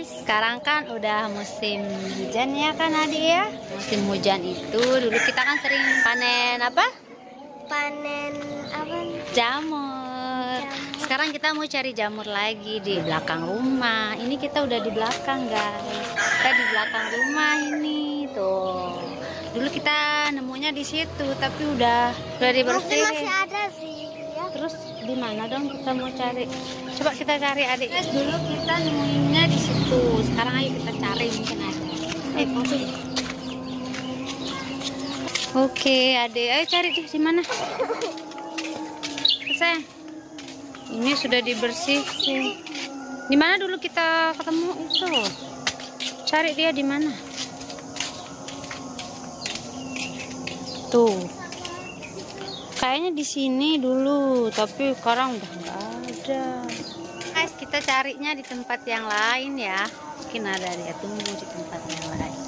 guys, sekarang kan udah musim hujan ya kan Adik ya. Musim hujan itu dulu kita kan sering panen apa? Panen apa? Jamur. Sekarang kita mau cari jamur lagi di belakang rumah. Ini kita udah di belakang guys. Kita di belakang rumah ini tuh. Dulu kita nemunya di situ tapi udah dibersihin. Masih ada sih ya. Terus di mana dong kita mau cari? Coba kita cari Adik. Guys, dulu kita nemuinnya di situ. Sekarang ayo kita cari mungkin ada. Oke, Adik, ayo cari di mana? Sayang. Ini sudah dibersihin. Di mana dulu kita ketemu itu? Cari dia di mana? Tuh. Kayaknya di sini dulu, tapi sekarang udah nggak ada. Guys, kita carinya di tempat yang lain ya. Mungkin ada dia tumbuh di tempat yang lain.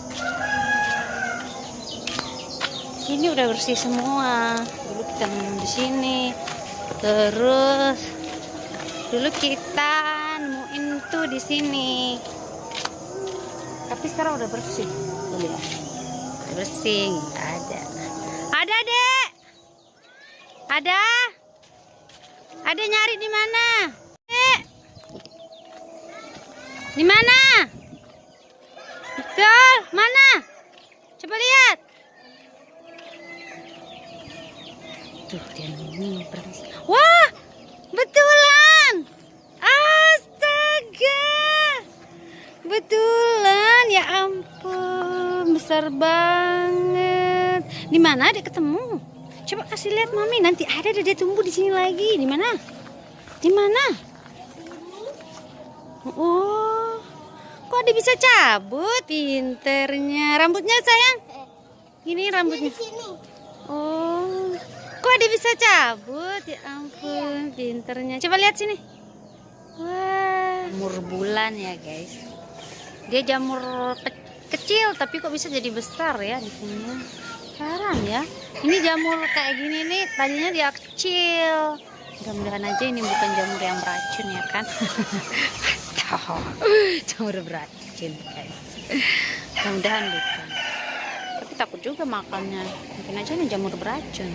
Ini udah bersih semua. Dulu kita nemu di sini. Terus dulu kita nemuin tuh di sini. Tapi sekarang udah bersih. Tuh lihat. Udah bersih, nggak ada. Ada, Dek. Ada? Ada nyari di mana? Di mana? Betul, mana? Coba lihat. Tuh dia nunggu. Wah, betulan. Astaga. Betulan, ya ampun, besar banget. Di mana dia ketemu? Coba kasih lihat Mami, nanti ada dia tumbuh di sini lagi. Di mana? Di mana? Oh, kok dia bisa cabut? Pinternya. Rambutnya sayang? Ini rambutnya. Di sini. Oh, kok dia bisa cabut? Ya ampun, pinternya. Coba lihat sini. Wah, jamur bulan ya guys. Dia jamur kecil, tapi kok bisa jadi besar ya di sini. Heran ya. Ini jamur kayak gini nih, tadinya dia kecil. Mudah-mudahan aja ini bukan jamur yang beracun ya kan. Jamur beracun guys. Mudah-mudahan bukan. Tapi takut juga makannya. Mungkin aja ini jamur beracun.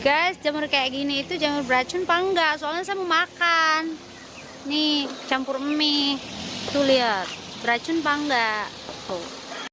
Guys, jamur kayak gini itu jamur beracun apa enggak? Soalnya saya mau makan. Nih, campur mie. Tuh lihat, beracun apa enggak?